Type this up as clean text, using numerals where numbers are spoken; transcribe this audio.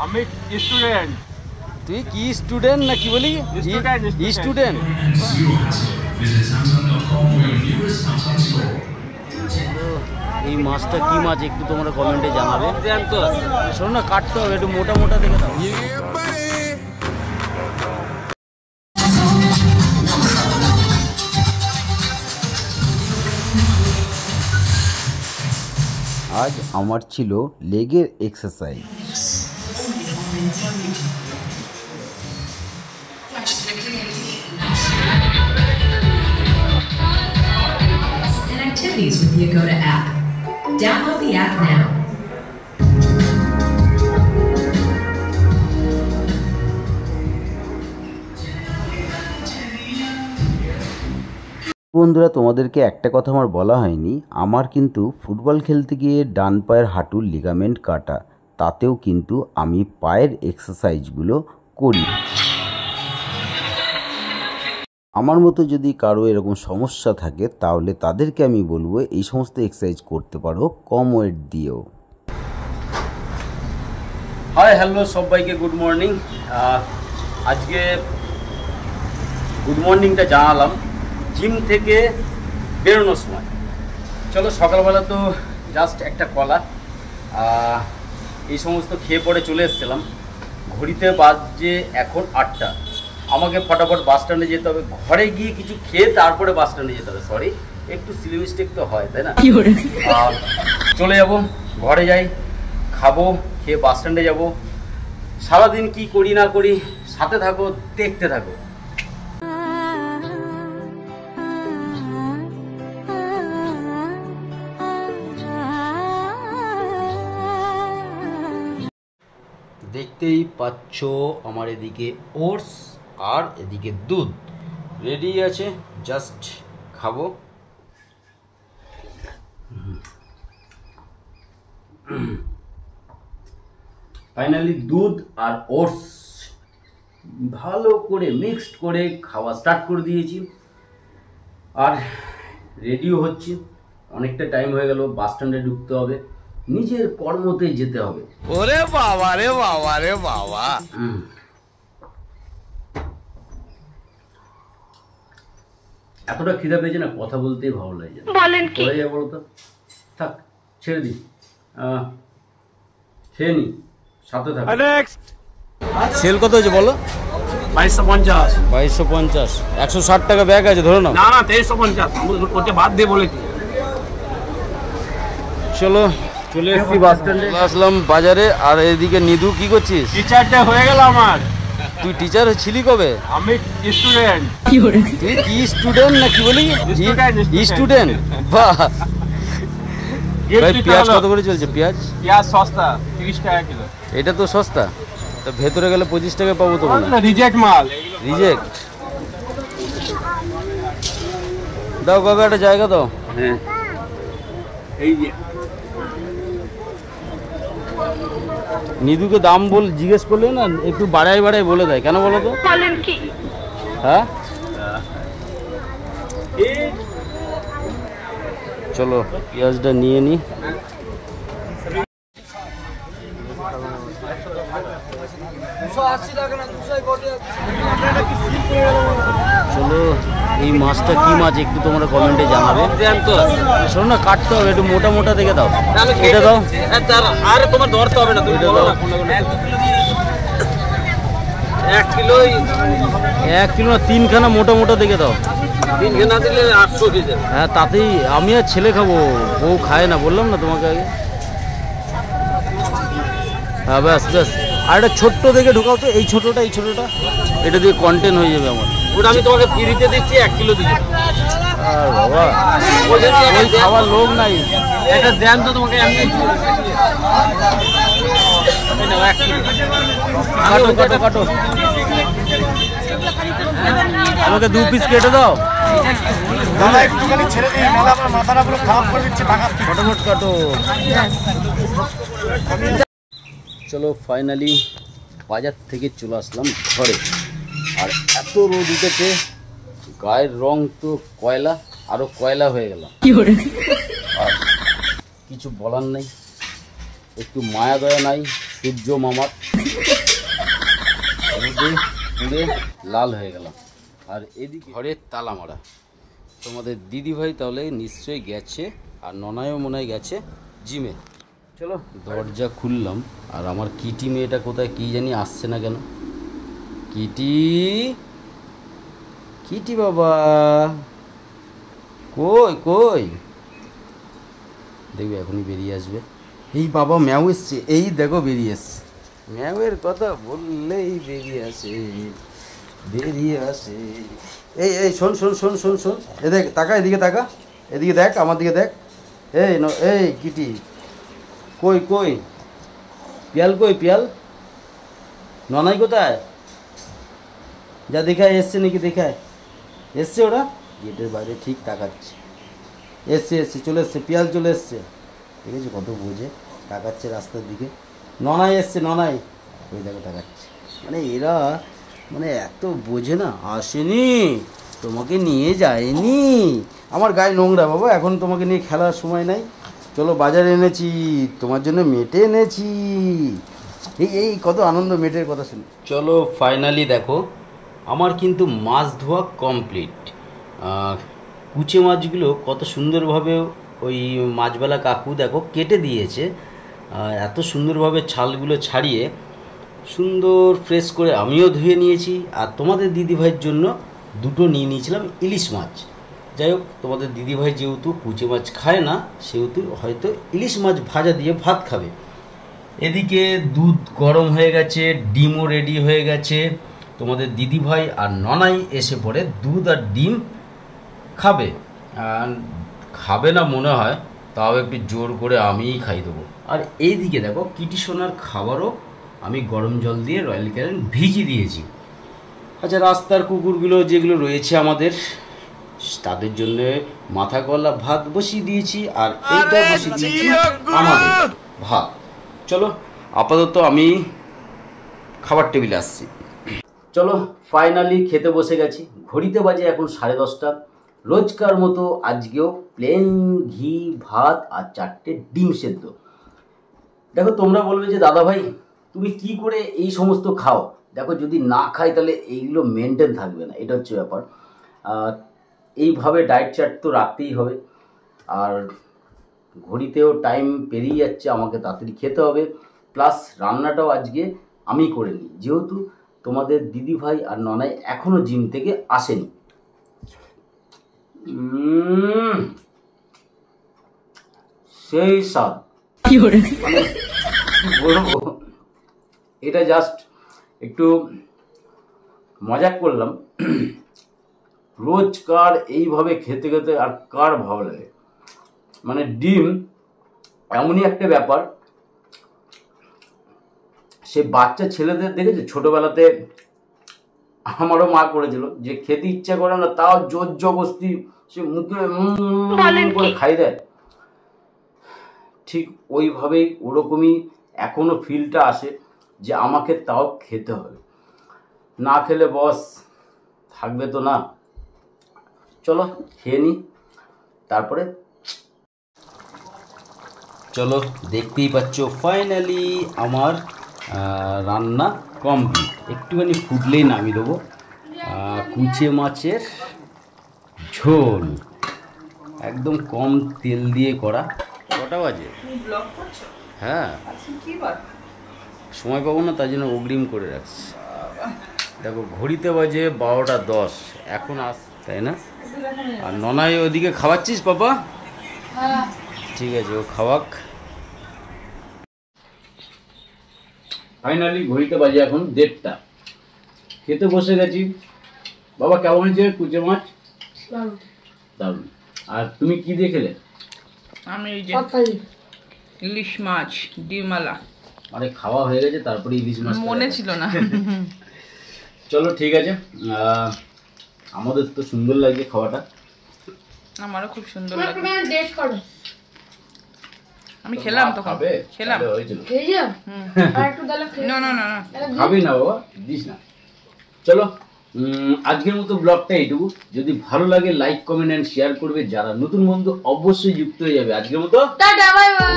আমি স্টুডেন্ট। তুই কি স্টুডেন্ট না কি বলি? স্টুডেন্ট। এই মাছটা কি মাছ একটু তোমরা কমেন্টে জানাবে। শোনো না, কাটতে হবে একটু মোটা মোটা দেখে দাও। আজ আমার ছিল লেগের exercise. Activities with the Agoda app. Download the app now. বন্ধুরা, তোমাদেরকে একটা কথা আমার বলা হয়নি, আমার কিন্তু ফুটবল খেলতে গিয়ে ডান পায়ের হাঁটুর লিগামেন্ট কাটা, তাতেও কিন্তু আমি পায়ের এক্সারসাইজগুলো করি। আমার মতো যদি কারো এরকম সমস্যা থাকে তাহলে তাদেরকে আমি বলবো এই সমস্ত এক্সারসাইজ করতে পারো কম ওয়েট দিয়েও। হাই হ্যালো সবাইকে, গুড মর্নিং। আজকে গুড মর্নিংটা জানালাম জিম থেকে বেরোনোর সময়। চলো, সকালবেলা তো জাস্ট একটা কলা এই সমস্ত খেয়ে পরে চলে এসেছিলাম। ঘড়িতে বাজছে এখন 8টা। আমাকে ফটাফট বাস স্ট্যান্ডে যেতে হবে, ঘরে গিয়ে কিছু খেয়ে তারপরে বাস স্ট্যান্ডে যেতে হবে। সরি, একটু সিলি মিস্টেক তো হয়, তাই না? চলে যাব, ঘরে যাই, খাবো, খেয়ে বাস স্ট্যান্ডে যাব। সারাদিন কি করি না করি সাথে থাকো, দেখতে থাকো। দেখতেই পাচ্ছ আমার এদিকে ওটস আর এদিকে দুধ রেডি আছে, জাস্ট খাবো। ফাইনালি দুধ আর ওটস ভালো করে মিক্সড করে খাওয়া স্টার্ট করে দিয়েছি, আর রেডিও হচ্ছে। অনেকটা টাইম হয়ে গেল, বাস স্ট্যান্ডে ঢুকতে হবে, নিজের কর্মতে যেতে হবে। ওরে বাবা রে বাবা রে বাবা। এতটা খিদা পেয়েছে না, কথা বলতেই ভালো লাগে। বলেন কি বলতো, থাক ছেড়ে দিই, খেয়ে নি, সাথে থাক। সেল কত হয়েছে বলো? 2250। 2250। 160 টাকা ব্যাগ আছে, ধরো না। না 2350 ওটা বাদ দিয়ে বলেছি। চলো, চলে এসেছি বাস স্ট্যান্ডে, আসলাম বাজারে। আর এদিকে নিদু কি করছিস? টিচারটা হয়ে গেল আমার। তুই টিচার ছিলি কবে? আমি স্টুডেন্ট। তুই কি স্টুডেন্ট না কি বলি? স্টুডেন্ট। বাহ। পেঁয়াজ কত করে চলছে? পেঁয়াজ সস্তা, 30 টাকা কিলো। এটা তো সস্তা, তো ভেতরে গেলে 25 টাকা পাবো তো। রিজেক্ট মাল। রিজেক্ট। দাও কাকা একটা জায়গা দাও। হ্যাঁ, এই যে নিদুকে দাম জিজ্ঞেস করলে না একটু বাড়াই বাড়াই বলে দেয়, কেন বলো তো? হ্যাঁ, চলো পেঁয়াজটা নিয়ে নি। চলো, এই মাছটা কি মাছ একটু তোমরা কমেন্টে জানাবে। শোনো না, কাটতে হবে একটু মোটা মোটা দেখে দাও। এটা দাও। আরে তোমার ধরতে হবে না, তুমি বলো না। 1 কিলো 1 কিলো না, 3খানা মোটা মোটা দেখে দাও। 3খানা দিলে 800 কেজি। হ্যাঁ, তাতেই আমি আর ছেলে খাবো, বউ খায় না, বললাম না তোমাকে আগে। হ্যাঁ, ব্যাস ব্যাস। আর একটা ছোট্ট দেখে ঢোকাও তো, এই ছোটটা, এই ছোটটা, এটা দিয়ে কন্টেন্ট হয়ে যাবে আমার। ওটা আমি তোমাকে ফ্রিতে দিচ্ছি, 1 কিলো দিচ্ছি। আর বাবা, ওই খাওয়ার লোক নাই। এটা দেন তো তোমাকে। কাটো কাটো কাটো, আমাকে 2 পিস কেটে দাও। একটুখানি ছেড়ে দিই, নাহলে আমার মাথাটা পুরো খারাপ করে দিচ্ছে। ফটাফট কাটো। চলো, ফাইনালি বাজার থেকে চলে আসলাম ঘরে। আর এত রোদ উঠেছে, গায়ের রং তো কয়লা, আরো কয়লা হয়ে গেলাম। আর কিছু বলার নেই, একটু মায়া দয়া নাই সূর্য মামার। পুড়ে লাল হয়ে গেল। আর এদিকে ঘরের তালা মারা। তোমাদের দিদিভাই তাহলে নিশ্চয়ই গেছে, আর ননায়ও মনে হয় গেছে জিমে। চলো দরজা খুললাম, আর আমার কিটি মেয়েটা কোথায় কী জানি আসছে না কেন। কিটি, কিটি বাবা কই কই, দেখবে এখনই বেরিয়ে আসবে। এই বাবা ম্যাও এসছে, এই দেখো বেরিয়ে এসছে। ম্যাওয়ের কথা বললেই বেরিয়ে আসে, বেরিয়ে আসে। এই এই শোন শোন শোন শোন শোন, এ দেখ, তাকা এদিকে, তাকা এদিকে, দেখ আমার দিকে দেখ। এই কিটি কই কই, পিয়াল কই, পিয়াল ননাই কোথায়? যা দেখায়, এসছে নাকি দেখায়, এসছে ওরা গেটের বাইরে ঠিক তাকাচ্ছে। এসছে চলে এসছে, পিয়াল চলে এসছে, ঠিক আছে, কত বোঝে, তাকাচ্ছে রাস্তার দিকে। ননাই এসছে, ননাই ওই দেখো তাকাচ্ছে। মানে এরা মানে এত বোঝে না। আসেনি, তোমাকে নিয়ে যায়নি, আমার গায়ে নোংরা বাবা, এখন তোমাকে নিয়ে খেলার সময় নাই। চলো বাজারে এনেছি তোমার জন্য, মেটে এনেছি। এই কত আনন্দ মেটের কথা শুনি। চলো ফাইনালি দেখো আমার কিন্তু মাছ ধোয়া কমপ্লিট। কুচে মাছগুলো কত সুন্দরভাবে ওই মাছবেলা কাকু দেখো কেটে দিয়েছে, এত সুন্দরভাবে ছালগুলো ছাড়িয়ে সুন্দর ফ্রেশ করে আমিও ধুয়ে নিয়েছি। আর তোমাদের দিদিভাইয়ের জন্য দুটো নিয়ে নিয়েছিলাম ইলিশ মাছ। যাই হোক, তোমাদের দিদিভাই যেহেতু কুচে মাছ খায় না, সেহেতু হয়তো ইলিশ মাছ ভাজা দিয়ে ভাত খাবে। এদিকে দুধ গরম হয়ে গেছে, ডিমও রেডি হয়ে গেছে। তোমাদের দিদিভাই আর ননাই এসে পড়ে দুধ আর ডিম খাবে। খাবে না মনে হয়, তাও একটু জোর করে আমিই খাই দেবো। আর এইদিকে দেখো কিটি সোনার খাবারও আমি গরম জল দিয়ে রয়্যাল ক্যানেন ভিজিয়ে দিয়েছি। আচ্ছা, রাস্তার কুকুরগুলো যেগুলো রয়েছে আমাদের, তাদের জন্য মাথা গলা ভাত বসিয়ে দিয়েছি, আর এইটা বসিয়ে দিয়েছি আমাদের ভাত। চলো আপাতত আমি খাবার টেবিলে আসছি। চলো ফাইনালি খেতে বসে গেছি। ঘড়িতে বাজে এখন 10:30। রোজকার মতো আজকেও প্লেন ঘি ভাত আর 4টে ডিম সেদ্ধ। দেখো তোমরা বলবে যে দাদা ভাই তুমি কি করে এই সমস্ত খাও। দেখো যদি না খাই তাহলে এইগুলো মেনটেন থাকবে না, এটা হচ্ছে ব্যাপার। এইভাবে ডায়েট চার্ট তো রাখতেই হবে। আর ঘড়িতেও টাইম পেরিয়ে যাচ্ছে, আমাকে তাড়াতাড়ি খেতে হবে। প্লাস রান্নাটাও আজকে আমি করে নিই, যেহেতু তোমাদের দিদিভাই আর ননাই এখনও জিম থেকে আসেনি। সেই স্বাদ, মানে কি বলবো, এটা জাস্ট একটু মজা করলাম। রোজকার এইভাবে খেতে খেতে আর কার ভালো লাগে। মানে ডিম এমনই একটা ব্যাপার, সে বাচ্চা ছেলেদের দেখেছে ছোটবেলাতে, আমারও মা করেছিল, যে খেতে ইচ্ছা করে না তাও জোর জবস্তি সে মুখে করে খাই দেয়। ঠিক ওইভাবেই ওরকমই এখনো ফিলটা আসে যে আমাকে তাও খেতে হবে, না খেলে বস থাকবে তো না। চলো খেয়ে নিই, তারপরে চলো দেখতেই পাচ্ছ ফাইনালি আমার রান্না কমপ্লিট। একটুখানি ফুটলেই নামিয়ে দেবো। কুচে মাছের ঝোল, একদম কম তেল দিয়ে করা। কটা বাজে? হ্যাঁ সময় পাবো না, তাই জন্য অগ্রিম করে রাখছি। দেখো ঘড়িতে বাজে 12:10 এখন তাই না? আর ননাই ওদিকে খাওয়াচ্ছিস বাবা? ঠিক আছে, ও খাওয়াক। ফাইনালি ঘড়িতে বাজে এখন 1:30, খেতে বসে গেছি। বাবা কেমন হয়েছে কুচে মাছ? দারুণ। আর তুমি কি দিয়ে খেলে? আমি এই যে ইলিশ মাছ ডিমালা। আরে খাওয়া হয়ে গেছে, তারপরে ইলিশ মাছ মনে ছিল না। চলো ঠিক আছে, আমাদের তো সুন্দর লাগছে খাওয়াটা। আমারও খুব সুন্দর লাগে। আমি খেলাম তখন, খেলাম। না না না না খাবি না বাবা, দিস না। চলো আজকের মতো ব্লগটা এইটুকু। যদি ভালো লাগে লাইক কমেন্ট এন্ড শেয়ার করবে। যারা নতুন বন্ধু অবশ্যই যুক্ত হয়ে যাবে। আজকের মতো টাটা, বাই বাই।